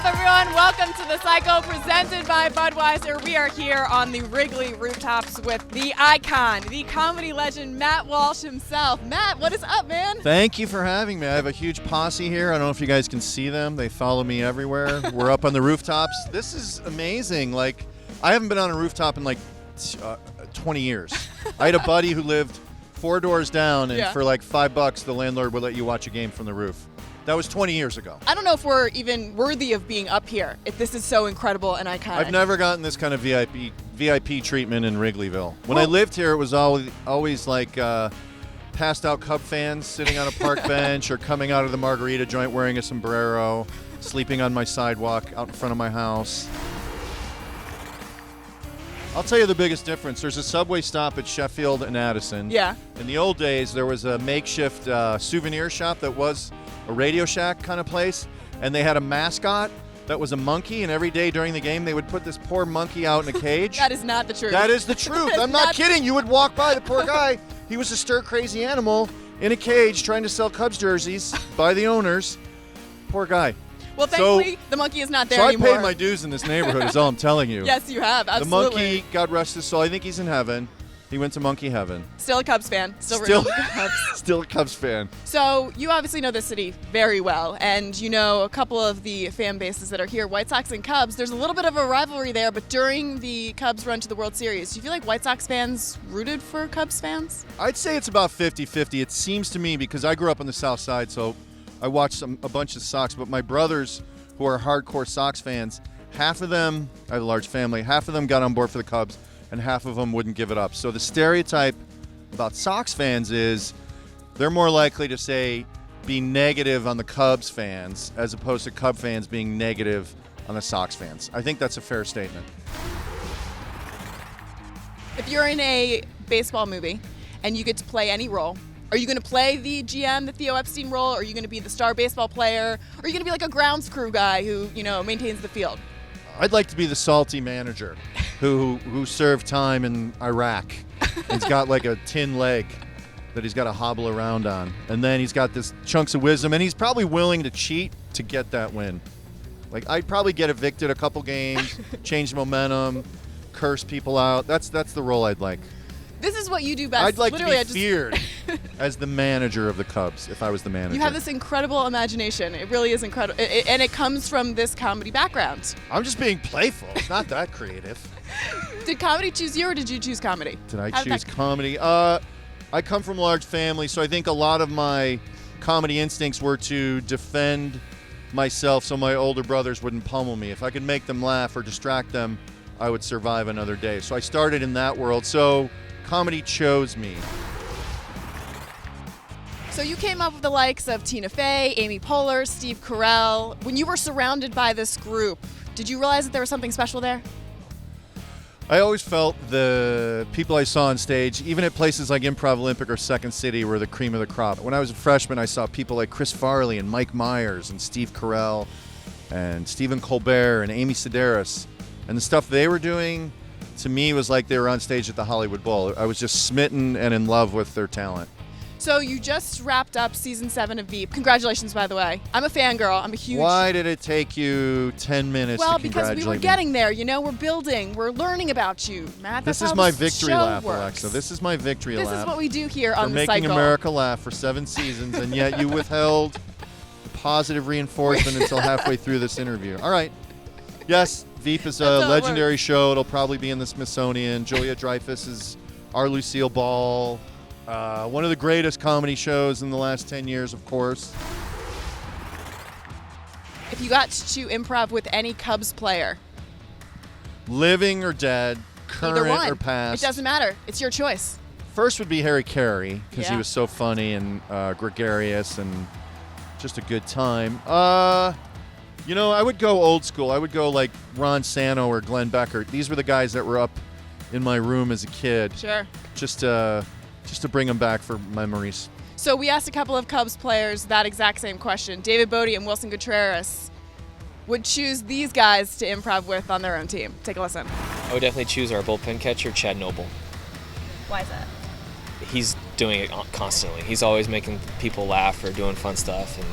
up, everyone? Welcome to the Cycle presented by Budweiser. We are here on the Wrigley rooftops with the icon, the comedy legend, Matt Walsh himself. Matt, what is up, man? Thank you for having me. I have a huge posse here. I don't know if you guys can see them. They follow me everywhere. We're up on the rooftops. This is amazing. Like, I haven't been on a rooftop in like 20 years. I had a buddy who lived 4 doors down, and for like $5, the landlord would let you watch a game from the roof. That was 20 years ago. I don't know if we're even worthy of being up here, if this is so incredible and iconic. I've never gotten this kind of VIP treatment in Wrigleyville. When I lived here, it was always like passed out Cub fans sitting on a park bench or coming out of the margarita joint wearing a sombrero, sleeping on my sidewalk out in front of my house. I'll tell you the biggest difference. There's a subway stop at Sheffield and Addison. Yeah. In the old days, there was a makeshift souvenir shop that was a Radio Shack kind of place, and they had a mascot that was a monkey, and every day during the game, they would put this poor monkey out in a cage. That is not the truth. That is the truth. I'm not kidding. You would walk by the poor guy. He was a stir-crazy animal in a cage trying to sell Cubs jerseys by the owners. Poor guy. Well, thankfully, the monkey is not there so anymore. I paid my dues in this neighborhood is all I'm telling you. Yes, you have. Absolutely. The monkey, God rest his soul, I think he's in heaven. He went to monkey heaven. Still a Cubs fan. Still a Cubs. Still a Cubs fan. So you obviously know this city very well, and you know a couple of the fan bases that are here, White Sox and Cubs. There's a little bit of a rivalry there, but during the Cubs run to the World Series, do you feel like White Sox fans rooted for Cubs fans? I'd say it's about 50-50. It seems to me, because I grew up on the South Side, so I watched a bunch of Sox, but my brothers, who are hardcore Sox fans, half of them, I have a large family, half of them got on board for the Cubs, and half of them wouldn't give it up. So the stereotype about Sox fans is they're more likely to say be negative on the Cubs fans as opposed to Cub fans being negative on the Sox fans. I think that's a fair statement. If you're in a baseball movie and you get to play any role, are you going to play the GM, the Theo Epstein role? Or are you going to be the star baseball player? Or are you going to be like a grounds crew guy who, maintains the field? I'd like to be the salty manager who served time in Iraq. He's got like a tin leg that he's got to hobble around on. And then he's got this chunks of wisdom, and he's probably willing to cheat to get that win. Like, I'd probably get evicted a couple games, change the momentum, curse people out. That's the role I'd like. This is what you do best. I'd like Literally, to be feared as the manager of the Cubs if I was the manager. You have this incredible imagination. It really is incredible. And it comes from this comedy background. I'm just being playful. It's not that creative. Did comedy choose you, or did you choose comedy? Did I choose comedy? I come from a large family, so I think a lot of my comedy instincts were to defend myself so my older brothers wouldn't pummel me. If I could make them laugh or distract them, I would survive another day. So I started in that world. So comedy chose me. So you came up with the likes of Tina Fey, Amy Poehler, Steve Carell. When you were surrounded by this group, did you realize that there was something special there? I always felt the people I saw on stage, even at places like Improv Olympic or Second City, were the cream of the crop. When I was a freshman, I saw people like Chris Farley and Mike Myers and Steve Carell and Stephen Colbert and Amy Sedaris. And the stuff they were doing, to me, was like they were on stage at the Hollywood Bowl. I was just smitten and in love with their talent. So you just wrapped up season 7 of Veep. Congratulations, by the way. I'm a fangirl. I'm a huge... Why did it take you 10 minutes to congratulate me? Well, because we were getting there. We're building. We're learning about you, Matt. This is my victory lap, Alexa. This is my victory lap. This is what we do here on the Cycle. For making America laugh for 7 seasons, and yet you withheld positive reinforcement until halfway through this interview. All right. Yes, Veep is a legendary show. It'll probably be in the Smithsonian. Julia Dreyfus is our Lucille Ball. One of the greatest comedy shows in the last 10 years, of course. If you got to improv with any Cubs player, living or dead, current or past, it doesn't matter. It's your choice. First would be Harry Carey, because he was so funny and gregarious and just a good time. I would go old school. I would go like Ron Santo or Glenn Becker. These were the guys that were up in my room as a kid. Sure. Just to bring them back for memories. So we asked a couple of Cubs players that exact same question. David Bodie and Wilson Contreras would choose these guys to improv with on their own team. Take a listen. I would definitely choose our bullpen catcher, Chad Noble. Why is that? He's doing it constantly. He's always making people laugh or doing fun stuff, and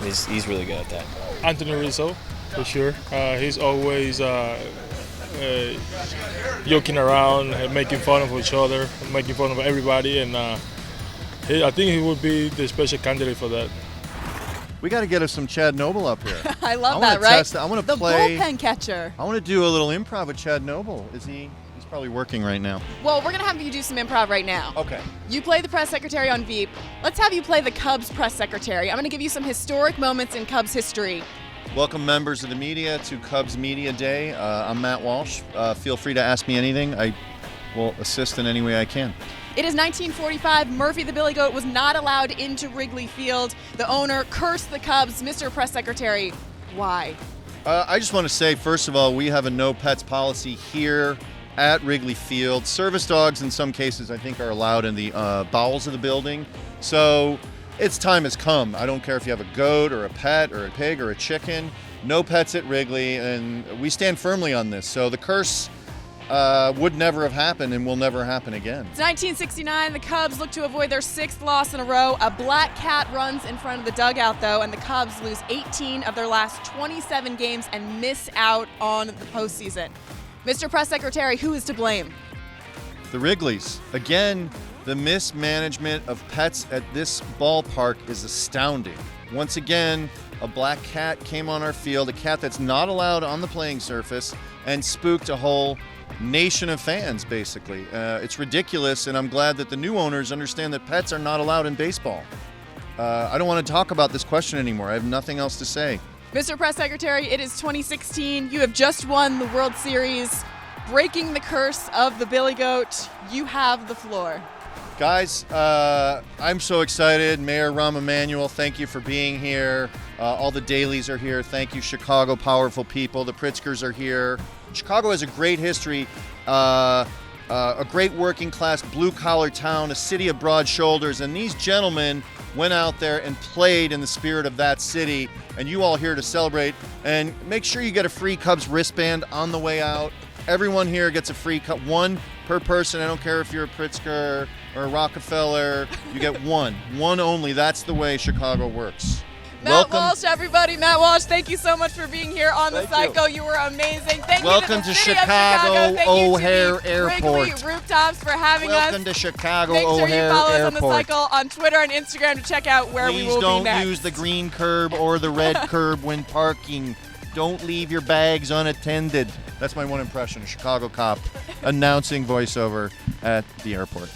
he's really good at that. Anthony Rizzo. for sure. He's always joking around, and making fun of each other, making fun of everybody, and I think he would be the special candidate for that. We got to get us some Chad Noble up here. I love wanna that, right? test it. I want to the play. bullpen catcher. I want to do a little improv with Chad Noble. Is he? He's probably working right now. Well, we're going to have you do some improv right now. Okay. You play the press secretary on Veep. Let's have you play the Cubs press secretary. I'm going to give you some historic moments in Cubs history. Welcome, members of the media, to Cubs Media Day. I'm Matt Walsh. Feel free to ask me anything. I will assist in any way I can. It is 1945. Murphy the Billy Goat was not allowed into Wrigley Field. The owner cursed the Cubs. Mr. Press Secretary, why? I just want to say, first of all, we have a no pets policy here at Wrigley Field. Service dogs, in some cases, I think, are allowed in the bowels of the building. So its time has come. I don't care if you have a goat or a pet or a pig or a chicken. No pets at Wrigley, and we stand firmly on this. So the curse would never have happened and will never happen again. It's 1969. The Cubs look to avoid their 6th loss in a row. A black cat runs in front of the dugout, though, and the Cubs lose 18 of their last 27 games and miss out on the postseason. Mr. Press Secretary, who is to blame? The Wrigleys. Again, the mismanagement of pets at this ballpark is astounding. Once again, a black cat came on our field, a cat that's not allowed on the playing surface, and spooked a whole nation of fans, basically. It's ridiculous, and I'm glad that the new owners understand that pets are not allowed in baseball. I don't want to talk about this question anymore. I have nothing else to say. Mr. Press Secretary, it is 2016. You have just won the World Series, breaking the curse of the Billy Goat. You have the floor. Guys, I'm so excited. Mayor Rahm Emanuel, thank you for being here. All the dailies are here. Thank you, Chicago powerful people. The Pritzkers are here. Chicago has a great history, a great working class blue collar town, a city of broad shoulders, and these gentlemen went out there and played in the spirit of that city, and you all here to celebrate. And make sure you get a free Cubs wristband on the way out. Everyone here gets a free cup, one per person. I don't care if you're a Pritzker or a Rockefeller. You get one only. That's the way Chicago works. Matt Walsh, everybody. Matt Walsh, thank you so much for being here on the Cycle. You were amazing. Thank Welcome you to the to city Chicago of Chicago. Thank O'Hare you to the Airport. Wrigley Rooftops for having Welcome us. to Chicago Make sure O'Hare you follow us on Airport. the Cycle on Twitter and Instagram to check out where we will be next. Please don't use the green curb or the red curb when parking. Don't leave your bags unattended. That's my one impression, a Chicago cop announcing voiceover at the airport.